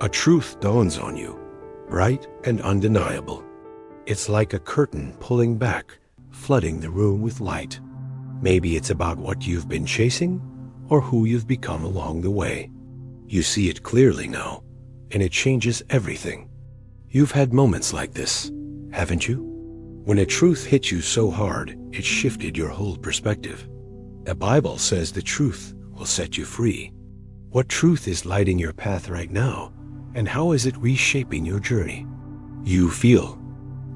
A truth dawns on you, bright and undeniable. It's like a curtain pulling back, flooding the room with light. Maybe it's about what you've been chasing or who you've become along the way. You see it clearly now, and it changes everything. You've had moments like this, haven't you? When a truth hit you so hard, it shifted your whole perspective. The Bible says the truth will set you free. What truth is lighting your path right now, and how is it reshaping your journey? You feel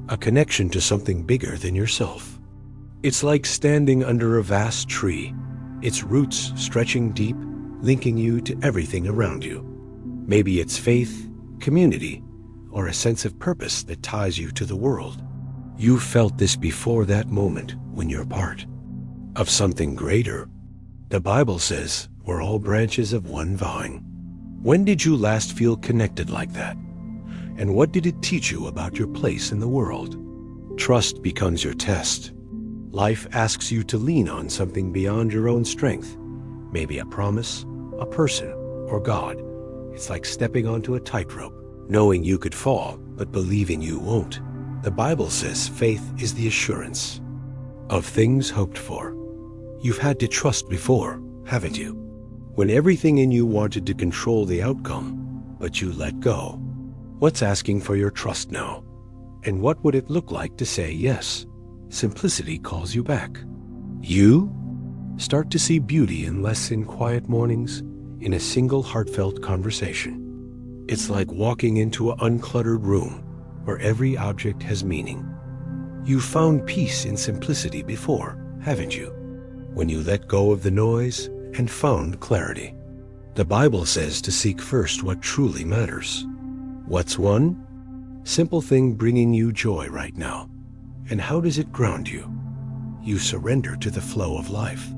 a connection to something bigger than yourself. It's like standing under a vast tree, its roots stretching deep, linking you to everything around you. Maybe it's faith, community, or a sense of purpose that ties you to the world. You felt this before that moment when you're part of something greater. The Bible says we're all branches of one vine. When did you last feel connected like that? And what did it teach you about your place in the world? Trust becomes your test. Life asks you to lean on something beyond your own strength. Maybe a promise, a person, or God. It's like stepping onto a tightrope, knowing you could fall, but believing you won't. The Bible says faith is the assurance of things hoped for. You've had to trust before, haven't you? When everything in you wanted to control the outcome, but you let go. What's asking for your trust now? And what would it look like to say yes? Simplicity calls you back. You start to see beauty in quiet mornings, in a single heartfelt conversation. It's like walking into an uncluttered room where every object has meaning. You've found peace in simplicity before, haven't you? When you let go of the noise and found clarity. The Bible says to seek first what truly matters. What's one simple thing bringing you joy right now? And how does it ground you? You surrender to the flow of life.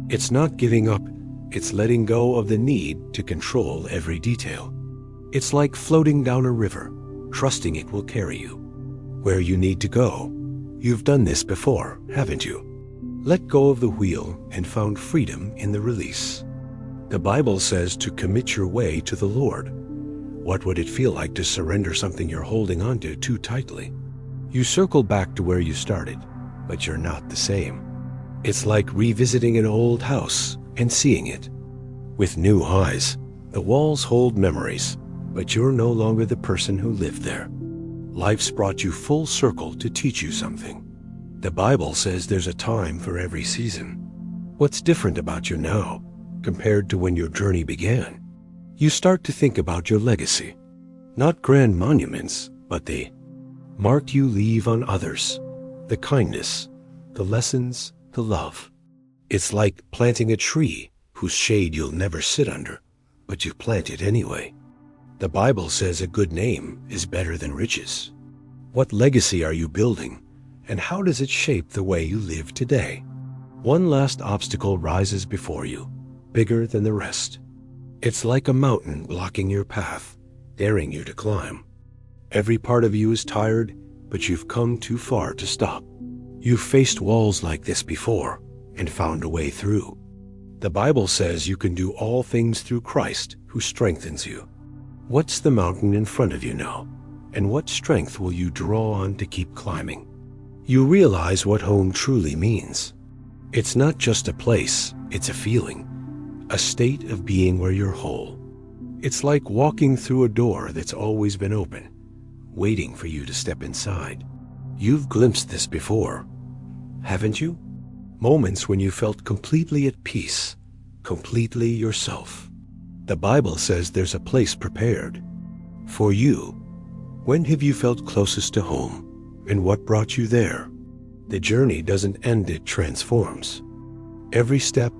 It's not giving up, it's letting go of the need to control every detail. It's like floating down a river, trusting it will carry you where you need to go. You've done this before, haven't you? Let go of the wheel and found freedom in the release. The Bible says to commit your way to the Lord. What would it feel like to surrender something you're holding onto too tightly? You circle back to where you started, but you're not the same. It's like revisiting an old house and seeing it with new eyes. The walls hold memories, but you're no longer the person who lived there. Life's brought you full circle to teach you something. The Bible says there's a time for every season. What's different about you now compared to when your journey began? You start to think about your legacy. Not grand monuments, but the mark you leave on others. The kindness, the lessons, the love. It's like planting a tree whose shade you'll never sit under, but you plant it anyway. The Bible says a good name is better than riches. What legacy are you building? And how does it shape the way you live today? One last obstacle rises before you, bigger than the rest. It's like a mountain blocking your path, daring you to climb. Every part of you is tired, but you've come too far to stop. You've faced walls like this before and found a way through. The Bible says you can do all things through Christ who strengthens you. What's the mountain in front of you now? And what strength will you draw on to keep climbing? You realize what home truly means. It's not just a place, it's a feeling, a state of being where you're whole. It's like walking through a door that's always been open, waiting for you to step inside. You've glimpsed this before, haven't you? Moments when you felt completely at peace, completely yourself. The Bible says there's a place prepared for you. When have you felt closest to home? And what brought you there? The journey doesn't end, it transforms. Every step,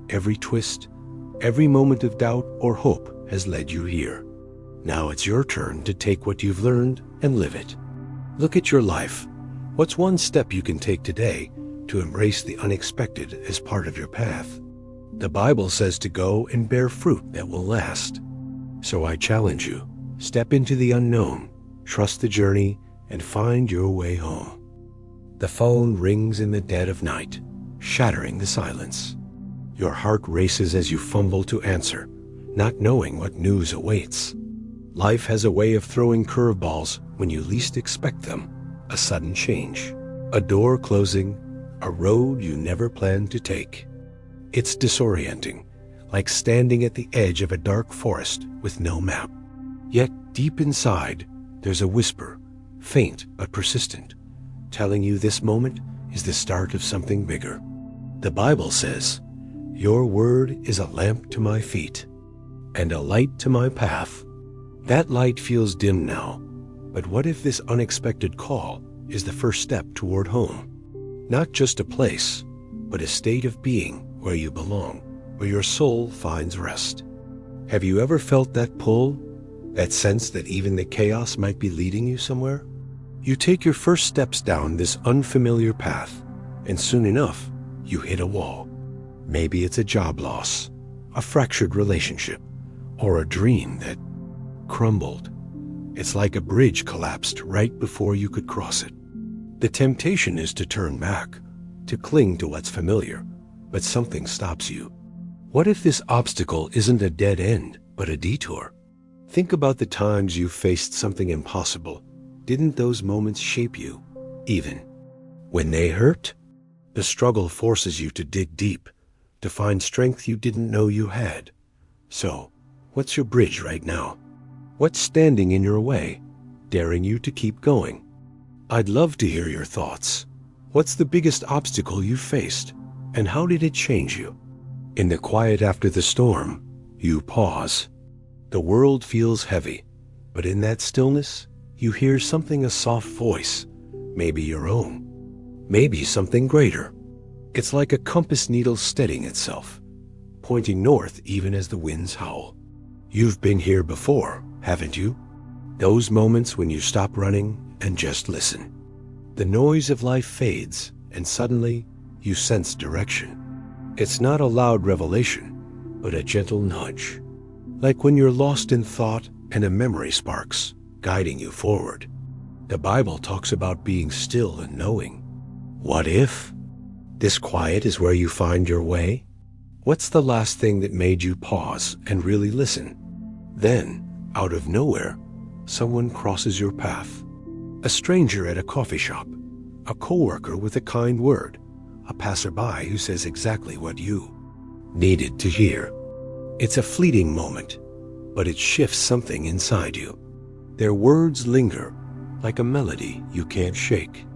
every twist, every moment of doubt or hope has led you here. Now it's your turn to take what you've learned and live it. Look at your life. What's one step you can take today to embrace the unexpected as part of your path? The Bible says to go and bear fruit that will last. So I challenge you, step into the unknown, trust the journey, and find your way home. The phone rings in the dead of night, shattering the silence. Your heart races as you fumble to answer, not knowing what news awaits. Life has a way of throwing curveballs when you least expect them. A sudden change, a door closing, a road you never planned to take. It's disorienting, like standing at the edge of a dark forest with no map. Yet deep inside, there's a whisper, faint but persistent, telling you this moment is the start of something bigger. The Bible says, "Your word is a lamp to my feet and a light to my path." That light feels dim now, but what if this unexpected call is the first step toward home? Not just a place, but a state of being where you belong, where your soul finds rest. Have you ever felt that pull, that sense that even the chaos might be leading you somewhere? You take your first steps down this unfamiliar path, and soon enough, you hit a wall. Maybe it's a job loss, a fractured relationship, or a dream that crumbled. It's like a bridge collapsed right before you could cross it. The temptation is to turn back, to cling to what's familiar, but something stops you. What if this obstacle isn't a dead end, but a detour? Think about the times you faced something impossible. Didn't those moments shape you, even when they hurt? The struggle forces you to dig deep, to find strength you didn't know you had. So, what's your bridge right now? What's standing in your way, daring you to keep going? I'd love to hear your thoughts. What's the biggest obstacle you faced, and how did it change you? In the quiet after the storm, you pause. The world feels heavy, but in that stillness, you hear something, a soft voice, maybe your own, maybe something greater. It's like a compass needle steadying itself, pointing north even as the winds howl. You've been here before, haven't you? Those moments when you stop running and just listen. The noise of life fades, and suddenly you sense direction. It's not a loud revelation, but a gentle nudge. Like when you're lost in thought and a memory sparks, guiding you forward. The Bible talks about being still and knowing. What if this quiet is where you find your way? What's the last thing that made you pause and really listen? Then, out of nowhere, someone crosses your path. A stranger at a coffee shop, a coworker with a kind word, a passerby who says exactly what you needed to hear. It's a fleeting moment, but it shifts something inside you. Their words linger like a melody you can't shake.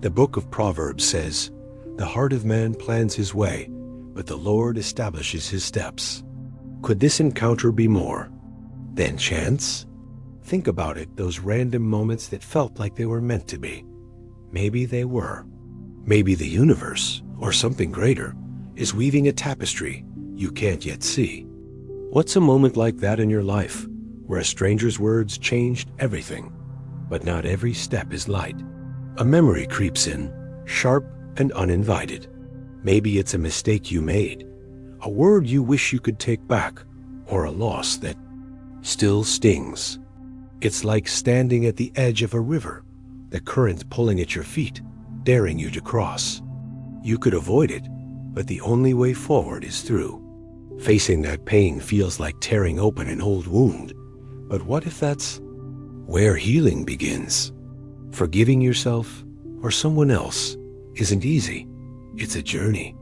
The book of Proverbs says, "The heart of man plans his way, but the Lord establishes his steps." Could this encounter be more than chance? Think about it, those random moments that felt like they were meant to be. Maybe they were. Maybe the universe, or something greater, is weaving a tapestry you can't yet see. What's a moment like that in your life, where a stranger's words changed everything, but not every step is light? A memory creeps in, sharp and uninvited. Maybe it's a mistake you made, a word you wish you could take back, or a loss that still stings. It's like standing at the edge of a river, the current pulling at your feet, daring you to cross. You could avoid it, but the only way forward is through. Facing that pain feels like tearing open an old wound, but what if that's where healing begins? Forgiving yourself or someone else isn't easy. It's a journey,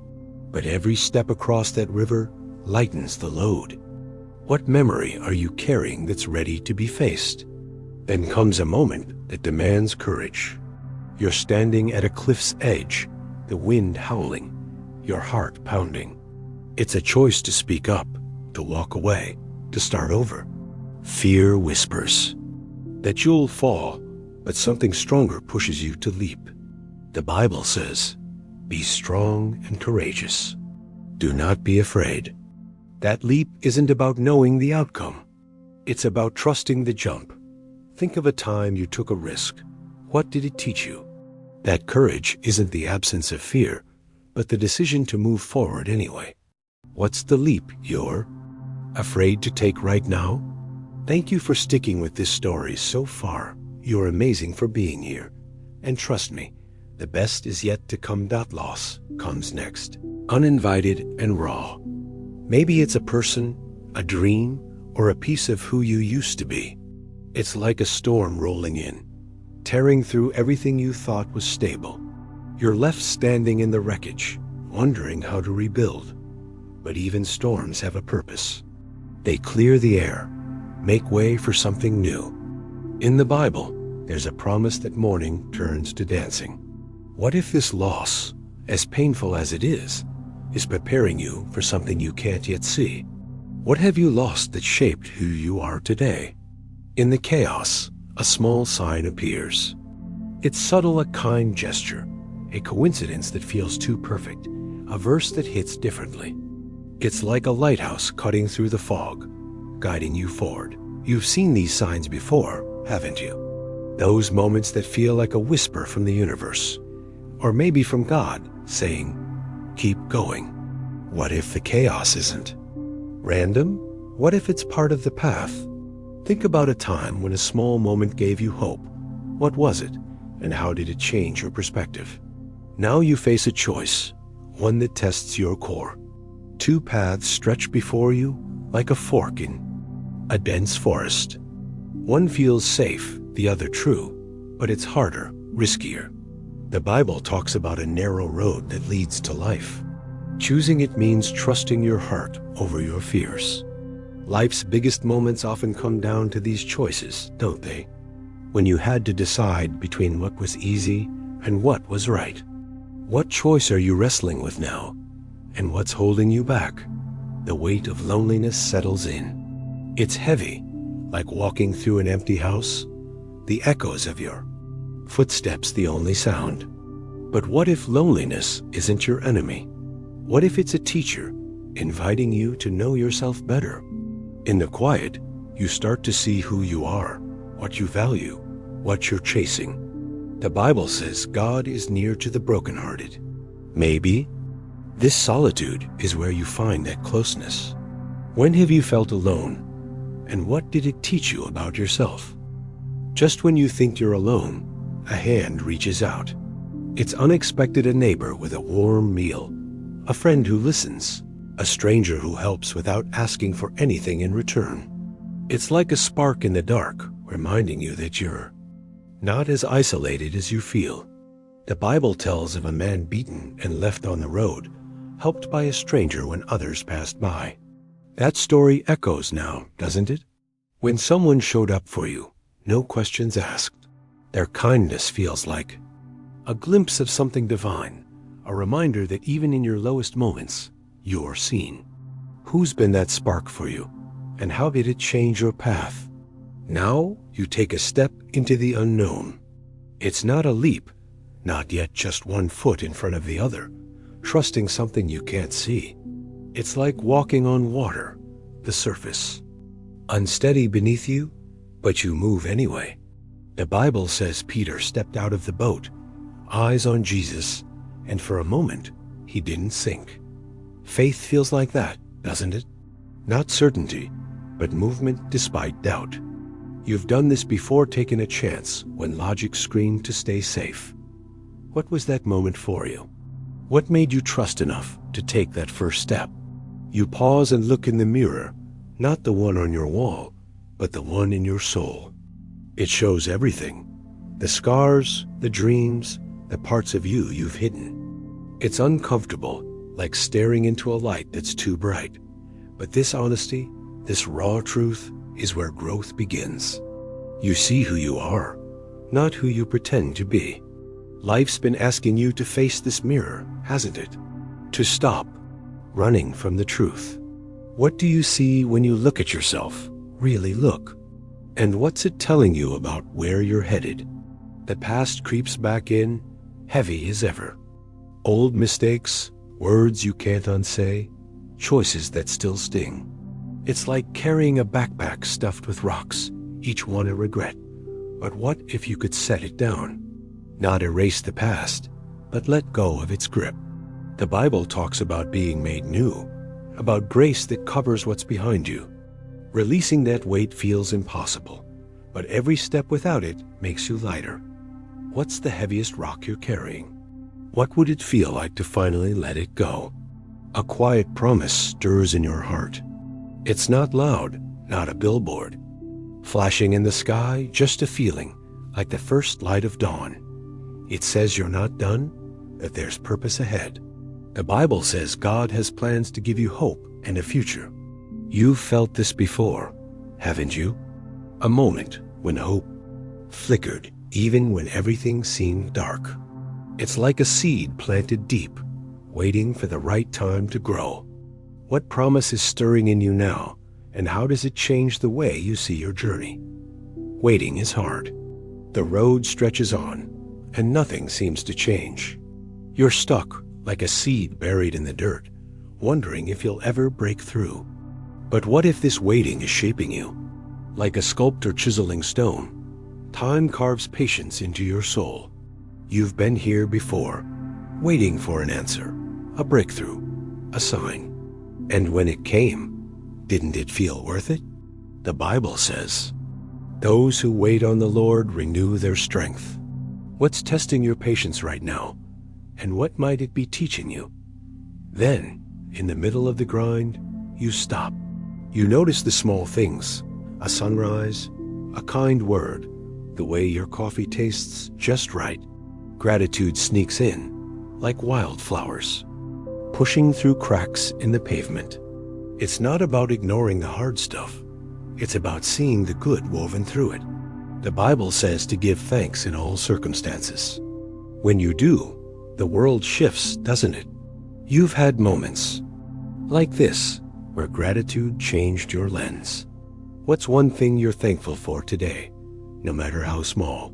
but every step across that river lightens the load. What memory are you carrying that's ready to be faced? Then comes a moment that demands courage. You're standing at a cliff's edge, the wind howling, your heart pounding. It's a choice to speak up, to walk away, to start over. Fear whispers that you'll fall, but something stronger pushes you to leap. The Bible says, "Be strong and courageous. Do not be afraid." That leap isn't about knowing the outcome. It's about trusting the jump. Think of a time you took a risk. What did it teach you? That courage isn't the absence of fear, but the decision to move forward anyway. What's the leap you're afraid to take right now? Thank you for sticking with this story so far. You're amazing for being here. And trust me, the best is yet to come. Loss comes next, uninvited and raw. Maybe it's a person, a dream, or a piece of who you used to be. It's like a storm rolling in, tearing through everything you thought was stable. You're left standing in the wreckage, wondering how to rebuild. But even storms have a purpose. They clear the air, make way for something new. In the Bible, there's a promise that mourning turns to dancing. What if this loss, as painful as it is preparing you for something you can't yet see? What have you lost that shaped who you are today? In the chaos, a small sign appears. It's subtle, a kind gesture, a coincidence that feels too perfect, a verse that hits differently. It's like a lighthouse cutting through the fog, guiding you forward. You've seen these signs before, haven't you? Those moments that feel like a whisper from the universe, or maybe from God, saying, keep going. What if the chaos isn't random? What if it's part of the path? Think about a time when a small moment gave you hope. What was it, and how did it change your perspective? Now you face a choice, one that tests your core. Two paths stretch before you like a fork in a dense forest. One feels safe, the other true, but it's harder, riskier. The Bible talks about a narrow road that leads to life. Choosing it means trusting your heart over your fears. Life's biggest moments often come down to these choices, don't they? When you had to decide between what was easy and what was right. What choice are you wrestling with now? And what's holding you back? The weight of loneliness settles in. It's heavy, like walking through an empty house, the echoes of your footsteps the only sound. But what if loneliness isn't your enemy? What if it's a teacher inviting you to know yourself better? In the quiet, you start to see who you are, what you value, what you're chasing. The Bible says God is near to the brokenhearted. Maybe this solitude is where you find that closeness. When have you felt alone? And what did it teach you about yourself? Just when you think you're alone, a hand reaches out. It's unexpected, a neighbor with a warm meal, a friend who listens, a stranger who helps without asking for anything in return. It's like a spark in the dark, reminding you that you're not as isolated as you feel. The Bible tells of a man beaten and left on the road, helped by a stranger when others passed by. That story echoes now, doesn't it? When someone showed up for you, no questions asked. Their kindness feels like a glimpse of something divine, a reminder that even in your lowest moments, you're seen. Who's been that spark for you, and how did it change your path? Now you take a step into the unknown. It's not a leap, not yet just one foot in front of the other, trusting something you can't see. It's like walking on water, the surface, unsteady beneath you, but you move anyway. The Bible says Peter stepped out of the boat, eyes on Jesus, and for a moment, he didn't sink. Faith feels like that, doesn't it? Not certainty, but movement despite doubt. You've done this before, taken a chance when logic screamed to stay safe. What was that moment for you? What made you trust enough to take that first step? You pause and look in the mirror, not the one on your wall, but the one in your soul. It shows everything. The scars, the dreams, the parts of you you've hidden. It's uncomfortable, like staring into a light that's too bright. But this honesty, this raw truth, is where growth begins. You see who you are, not who you pretend to be. Life's been asking you to face this mirror, hasn't it? To stop running from the truth. What do you see when you look at yourself? Really look. And what's it telling you about where you're headed? The past creeps back in, heavy as ever. Old mistakes, words you can't unsay, choices that still sting. It's like carrying a backpack stuffed with rocks, each one a regret. But what if you could set it down? Not erase the past, but let go of its grip. The Bible talks about being made new, about grace that covers what's behind you. Releasing that weight feels impossible, but every step without it makes you lighter. What's the heaviest rock you're carrying? What would it feel like to finally let it go? A quiet promise stirs in your heart. It's not loud, not a billboard. Flashing in the sky, just a feeling, like the first light of dawn. It says you're not done, that there's purpose ahead. The Bible says God has plans to give you hope and a future. You've felt this before, haven't you? A moment when hope flickered even when everything seemed dark. It's like a seed planted deep, waiting for the right time to grow. What promise is stirring in you now, and how does it change the way you see your journey? Waiting is hard. The road stretches on, and nothing seems to change. You're stuck like a seed buried in the dirt, wondering if you'll ever break through. But what if this waiting is shaping you? Like a sculptor chiseling stone, time carves patience into your soul. You've been here before, waiting for an answer, a breakthrough, a sign. And when it came, didn't it feel worth it? The Bible says, "Those who wait on the Lord renew their strength." What's testing your patience right now? And what might it be teaching you? Then, in the middle of the grind, you stop. You notice the small things, a sunrise, a kind word, the way your coffee tastes just right. Gratitude sneaks in, like wildflowers, pushing through cracks in the pavement. It's not about ignoring the hard stuff. It's about seeing the good woven through it. The Bible says to give thanks in all circumstances. When you do, the world shifts, doesn't it? You've had moments like this where gratitude changed your lens. What's one thing you're thankful for today, no matter how small?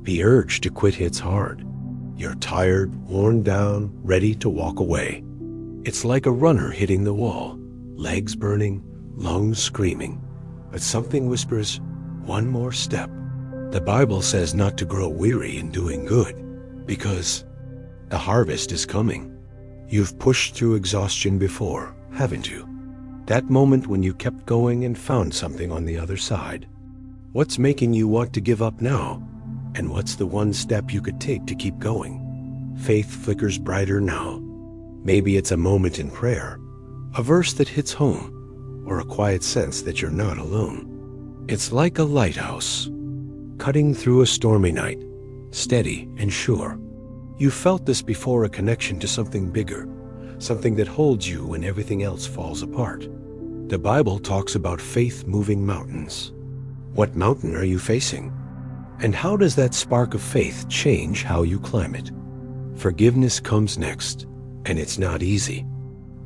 The urge to quit hits hard. You're tired, worn down, ready to walk away. It's like a runner hitting the wall, legs burning, lungs screaming, but something whispers, one more step. The Bible says not to grow weary in doing good, because the harvest is coming. You've pushed through exhaustion before, haven't you? That moment when you kept going and found something on the other side. What's making you want to give up now? And what's the one step you could take to keep going? Faith flickers brighter now. Maybe it's a moment in prayer, a verse that hits home, or a quiet sense that you're not alone. It's like a lighthouse, cutting through a stormy night, steady and sure. You felt this before, a connection to something bigger, something that holds you when everything else falls apart. The Bible talks about faith moving mountains. What mountain are you facing? And how does that spark of faith change how you climb it? Forgiveness comes next, and it's not easy.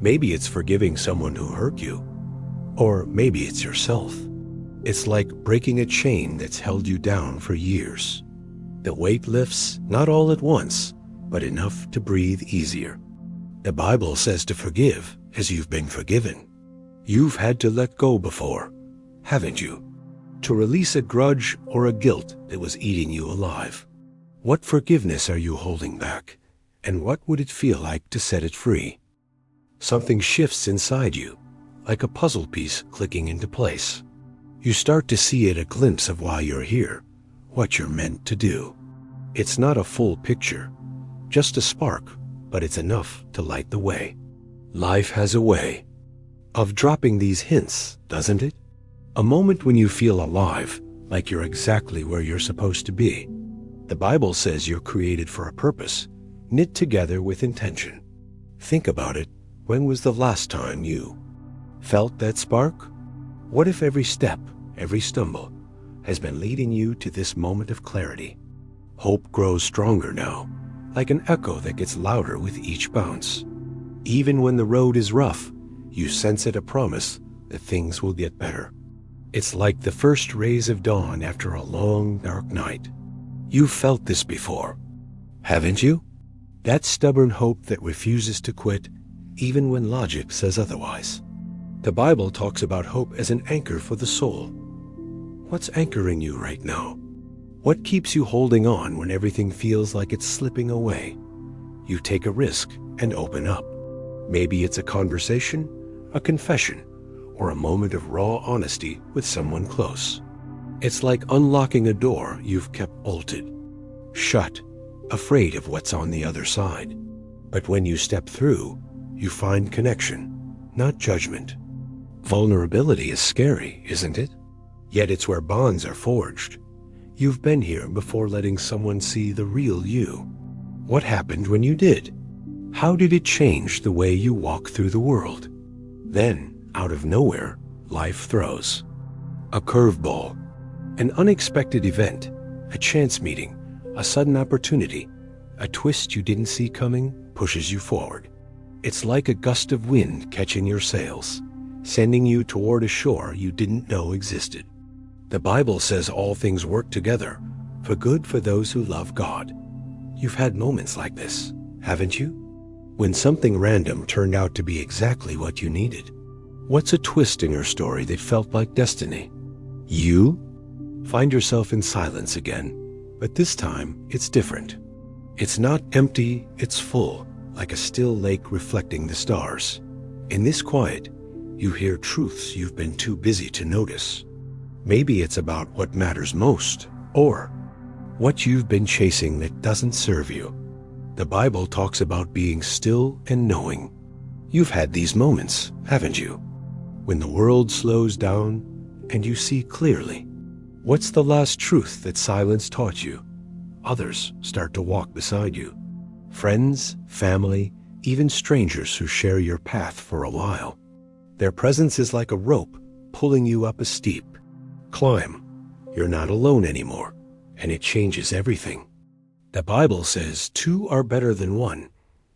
Maybe it's forgiving someone who hurt you, or maybe it's yourself. It's like breaking a chain that's held you down for years. The weight lifts, not all at once, but enough to breathe easier. The Bible says to forgive as you've been forgiven. You've had to let go before, haven't you? To release a grudge or a guilt that was eating you alive. What forgiveness are you holding back? And what would it feel like to set it free? Something shifts inside you, like a puzzle piece clicking into place. You start to see it, a glimpse of why you're here, what you're meant to do. It's not a full picture, just a spark, but it's enough to light the way. Life has a way of dropping these hints, doesn't it? A moment when you feel alive, like you're exactly where you're supposed to be. The Bible says you're created for a purpose, knit together with intention. Think about it. When was the last time you felt that spark? What if every step, every stumble, has been leading you to this moment of clarity? Hope grows stronger now, like an echo that gets louder with each bounce. Even when the road is rough, you sense it, a promise that things will get better. It's like the first rays of dawn after a long, dark night. You've felt this before, haven't you? That stubborn hope that refuses to quit, even when logic says otherwise. The Bible talks about hope as an anchor for the soul. What's anchoring you right now? What keeps you holding on when everything feels like it's slipping away? You take a risk and open up. Maybe it's a conversation, a confession, or a moment of raw honesty with someone close. It's like unlocking a door you've kept bolted, shut, afraid of what's on the other side. But when you step through, you find connection, not judgment. Vulnerability is scary, isn't it? Yet it's where bonds are forged. You've been here before letting someone see the real you. What happened when you did? How did it change the way you walk through the world? Then, out of nowhere, life throws a curveball, an unexpected event, a chance meeting, a sudden opportunity, a twist you didn't see coming pushes you forward. It's like a gust of wind catching your sails, sending you toward a shore you didn't know existed. The Bible says all things work together for good for those who love God. You've had moments like this, haven't you? When something random turned out to be exactly what you needed. What's a twist in your story that felt like destiny? You find yourself in silence again, but this time it's different. It's not empty, it's full, like a still lake reflecting the stars. In this quiet, you hear truths you've been too busy to notice. Maybe it's about what matters most, or what you've been chasing that doesn't serve you. The Bible talks about being still and knowing. You've had these moments, haven't you? When the world slows down and you see clearly. What's the last truth that silence taught you? Others start to walk beside you. Friends, family, even strangers who share your path for a while. Their presence is like a rope pulling you up a steep climb. You're not alone anymore, and it changes everything. The Bible says two are better than one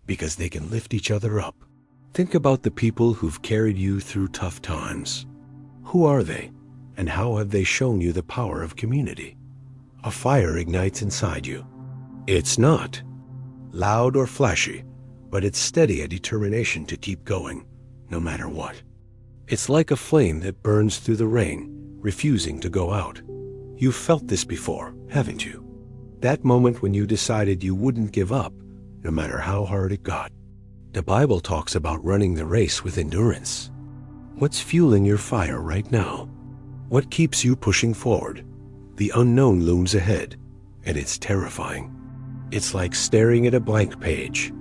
because they can lift each other up. Think about the people who've carried you through tough times. Who are they, and how have they shown you the power of community? A fire ignites inside you. It's not loud or flashy, but it's steady, a determination to keep going, no matter what. It's like a flame that burns through the rain, refusing to go out. You've felt this before, haven't you? That moment when you decided you wouldn't give up, no matter how hard it got. The Bible talks about running the race with endurance. What's fueling your fire right now? What keeps you pushing forward? The unknown looms ahead, and it's terrifying. It's like staring at a blank page,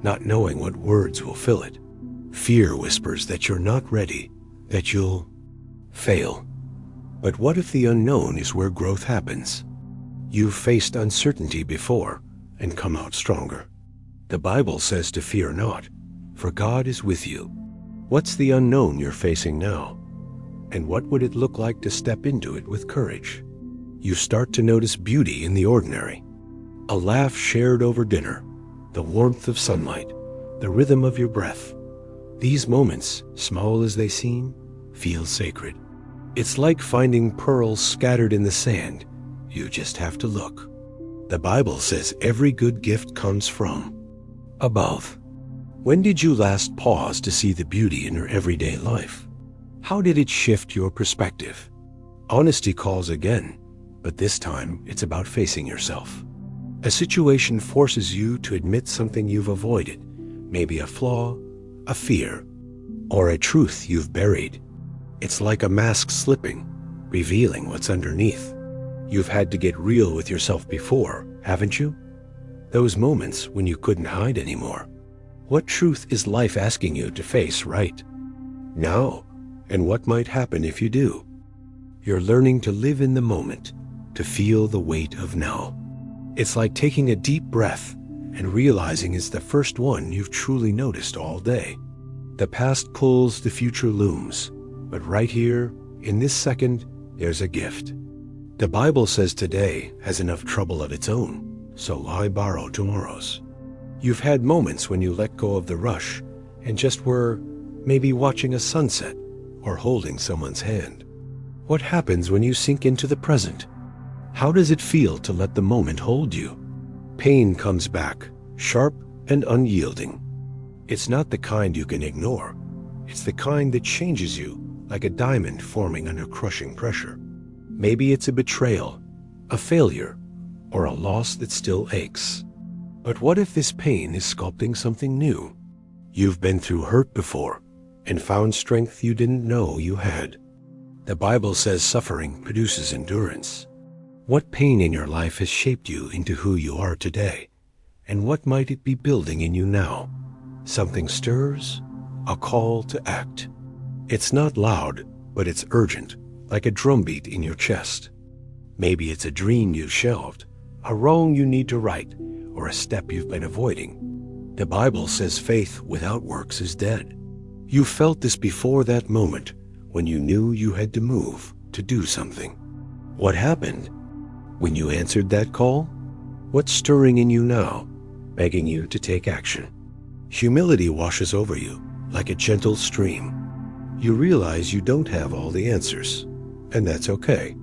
not knowing what words will fill it. Fear whispers that you're not ready, that you'll fail. But what if the unknown is where growth happens? You've faced uncertainty before and come out stronger. The Bible says to fear not, for God is with you. What's the unknown you're facing now? And what would it look like to step into it with courage? You start to notice beauty in the ordinary. A laugh shared over dinner, the warmth of sunlight, the rhythm of your breath. These moments, small as they seem, feel sacred. It's like finding pearls scattered in the sand. You just have to look. The Bible says every good gift comes from above. When did you last pause to see the beauty in your everyday life? How did it shift your perspective? Honesty calls again, but this time it's about facing yourself. A situation forces you to admit something you've avoided, maybe a flaw, a fear, or a truth you've buried. It's like a mask slipping, revealing what's underneath. You've had to get real with yourself before, haven't you? Those moments when you couldn't hide anymore. What truth is life asking you to face right now? And what might happen if you do? You're learning to live in the moment, to feel the weight of now. It's like taking a deep breath and realizing it's the first one you've truly noticed all day. The past pulls, the future looms. But right here, in this second, there's a gift. The Bible says today has enough trouble of its own, so why borrow tomorrow's? You've had moments when you let go of the rush and just were maybe watching a sunset or holding someone's hand. What happens when you sink into the present? How does it feel to let the moment hold you? Pain comes back, sharp and unyielding. It's not the kind you can ignore. It's the kind that changes you, like a diamond forming under crushing pressure. Maybe it's a betrayal, a failure, or a loss that still aches. But what if this pain is sculpting something new? You've been through hurt before and found strength you didn't know you had. The Bible says suffering produces endurance. What pain in your life has shaped you into who you are today? And what might it be building in you now? Something stirs, a call to act. It's not loud, but it's urgent, like a drumbeat in your chest. Maybe it's a dream you shelved, a wrong you need to right, or a step you've been avoiding. The Bible says faith without works is dead. You felt this before that moment when you knew you had to move, to do something. What happened when you answered that call? What's stirring in you now, begging you to take action? Humility washes over you like a gentle stream. You realize you don't have all the answers, and that's okay.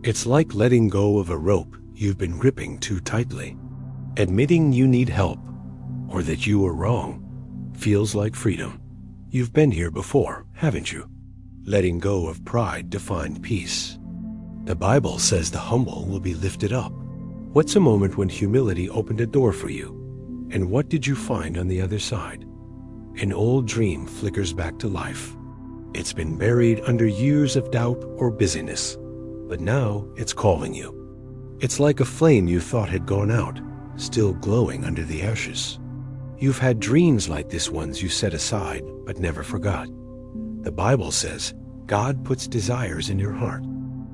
It's like letting go of a rope you've been gripping too tightly. Admitting you need help, or that you were wrong, feels like freedom. You've been here before, haven't you? Letting go of pride to find peace. The Bible says the humble will be lifted up. What's a moment when humility opened a door for you? And what did you find on the other side? An old dream flickers back to life. It's been buried under years of doubt or busyness, but now it's calling you. It's like a flame you thought had gone out, still glowing under the ashes. You've had dreams like this ones you set aside but never forgot. The Bible says God puts desires in your heart.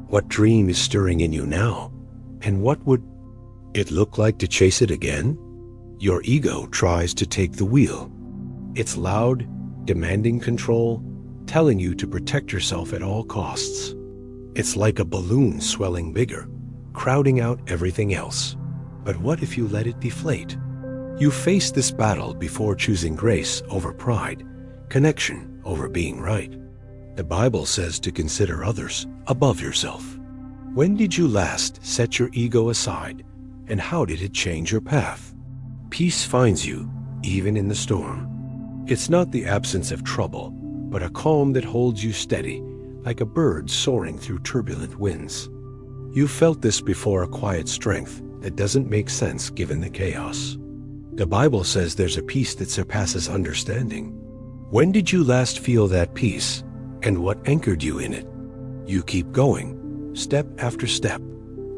What dream is stirring in you now? And what would it look like to chase it again? Your ego tries to take the wheel. It's loud, demanding control, telling you to protect yourself at all costs. It's like a balloon swelling bigger, crowding out everything else. But what if you let it deflate? You faced this battle before choosing grace over pride, connection over being right. The Bible says to consider others above yourself. When did you last set your ego aside, and how did it change your path? Peace finds you, even in the storm. It's not the absence of trouble, but a calm that holds you steady, like a bird soaring through turbulent winds. You felt this before, a quiet strength that doesn't make sense given the chaos. The Bible says there's a peace that surpasses understanding. When did you last feel that peace, and what anchored you in it? You keep going, step after step,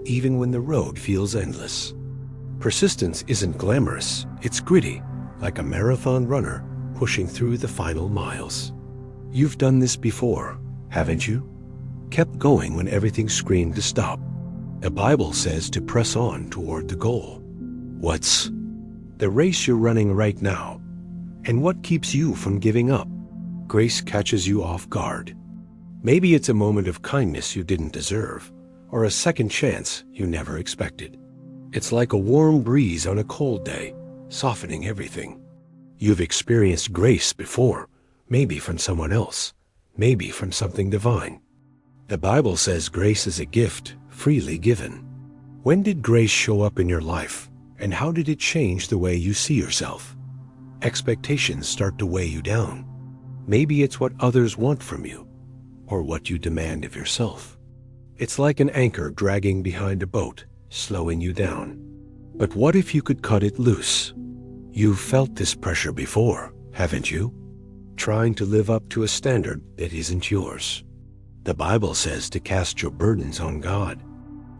even when the road feels endless. Persistence isn't glamorous, it's gritty, like a marathon runner pushing through the final miles. You've done this before, haven't you? Kept going when everything screamed to stop. The Bible says to press on toward the goal. What's the race you're running right now? And what keeps you from giving up? Grace catches you off guard. Maybe it's a moment of kindness you didn't deserve, or a second chance you never expected. It's like a warm breeze on a cold day, softening everything. You've experienced grace before, maybe from someone else, maybe from something divine. The Bible says grace is a gift, freely given. When did grace show up in your life, and how did it change the way you see yourself? Expectations start to weigh you down. Maybe it's what others want from you, or what you demand of yourself. It's like an anchor dragging behind a boat, slowing you down. But what if you could cut it loose? You've felt this pressure before, haven't you? Trying to live up to a standard that isn't yours. The Bible says to cast your burdens on God.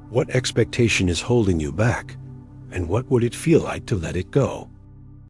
What expectation is holding you back, and what would it feel like to let it go?